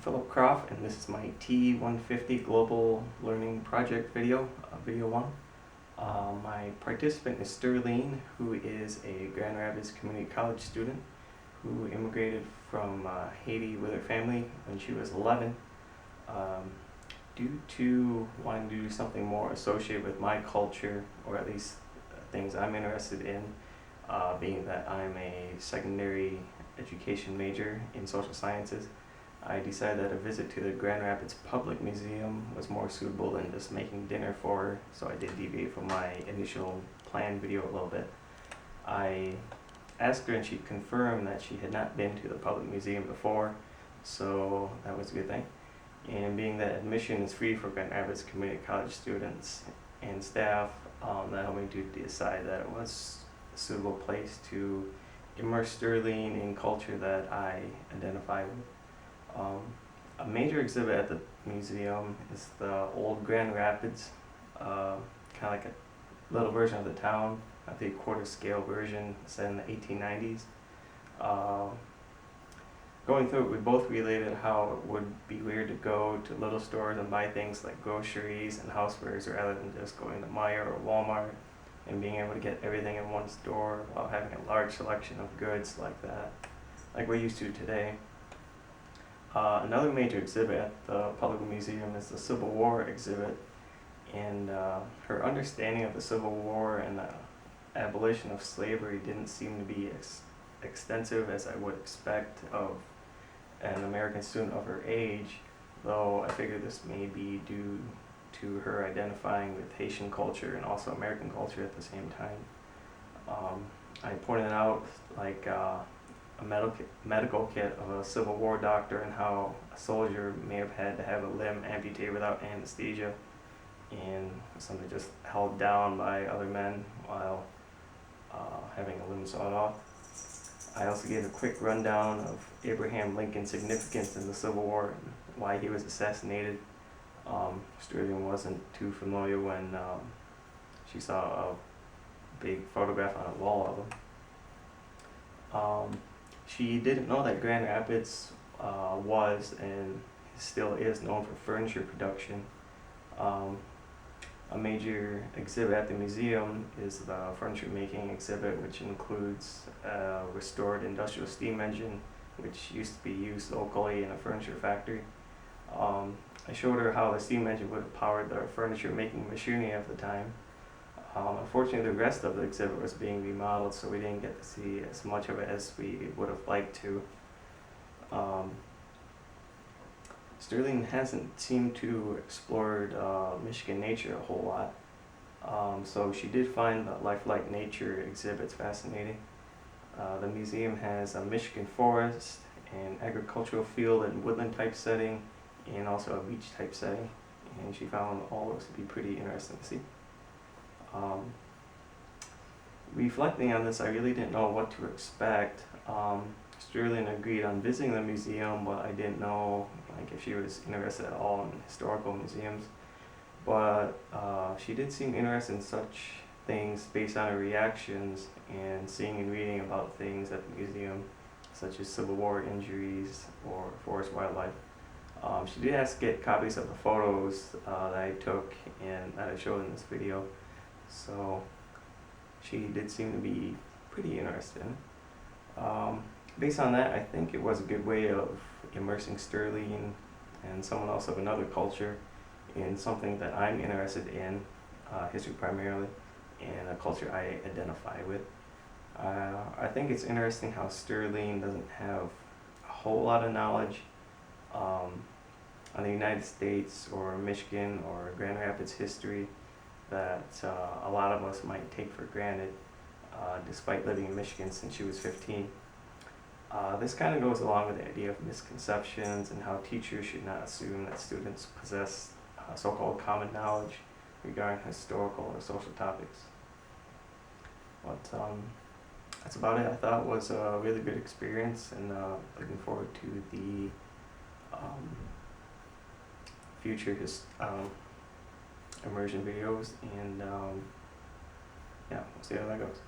Philip Croft, and this is my T150 Global Learning Project video, video 1. My participant is Sterling, who is a Grand Rapids Community College student who immigrated from Haiti with her family when she was 11. Due to wanting to do something more associated with my culture, or at least things I'm interested in, being that I'm a secondary education major in social sciences, I decided that a visit to the Grand Rapids Public Museum was more suitable than just making dinner for her, so I did deviate from my initial planned video a little bit. I asked her and she confirmed that she had not been to the public museum before, so that was a good thing. And being that admission is free for Grand Rapids Community College students and staff, that helped me to decide that it was a suitable place to immerse Sterling in culture that I identify with. A major exhibit at the museum is the old Grand Rapids, kind of like a little version of the town, not the quarter scale version set in the 1890s. Going through it, we both related how it would be weird to go to little stores and buy things like groceries and housewares rather than just going to Meijer or Walmart and being able to get everything in one store while having a large selection of goods like that, like we're used to today. Another major exhibit at the Public Museum is the Civil War exhibit, and her understanding of the Civil War and the abolition of slavery didn't seem to be as extensive as I would expect of an American student of her age, though I figure this may be due to her identifying with Haitian culture and also American culture at the same time. I pointed out like a medical kit of a Civil War doctor and how a soldier may have had to have a limb amputated without anesthesia and something just held down by other men while having a limb sawed off. I also gave a quick rundown of Abraham Lincoln's significance in the Civil War and why he was assassinated. Sterling wasn't too familiar when she saw a big photograph on a wall of him. She didn't know that Grand Rapids was and still is known for furniture production. A major exhibit at the museum is the furniture making exhibit, which includes a restored industrial steam engine, which used to be used locally in a furniture factory. I showed her how the steam engine would have powered the furniture making machinery of the time. Unfortunately, the rest of the exhibit was being remodeled, so we didn't get to see as much of it as we would have liked to. Sterling hasn't seemed to explored Michigan nature a whole lot, so she did find the lifelike nature exhibits fascinating. The museum has a Michigan forest, an agricultural field and woodland type setting, and also a beach type setting, and she found all those to be pretty interesting to see. Reflecting on this, I really didn't know what to expect. Sterling agreed on visiting the museum, but I didn't know if she was interested at all in historical museums. But she did seem interested in such things based on her reactions and seeing and reading about things at the museum, such as Civil War injuries or forest wildlife. She did ask to get copies of the photos that I took and that I showed in this video, so she did seem to be pretty interested in it. Based on that, I think it was a good way of immersing Sterling and someone else of another culture in something that I'm interested in, history primarily, and a culture I identify with. I think it's interesting how Sterling doesn't have a whole lot of knowledge on the United States or Michigan or Grand Rapids history that a lot of us might take for granted, despite living in Michigan since she was 15. This kind of goes along with the idea of misconceptions and how teachers should not assume that students possess so-called common knowledge regarding historical or social topics. But that's about it. I thought it was a really good experience, and looking forward to the future immersion videos, and yeah, we'll see how that goes.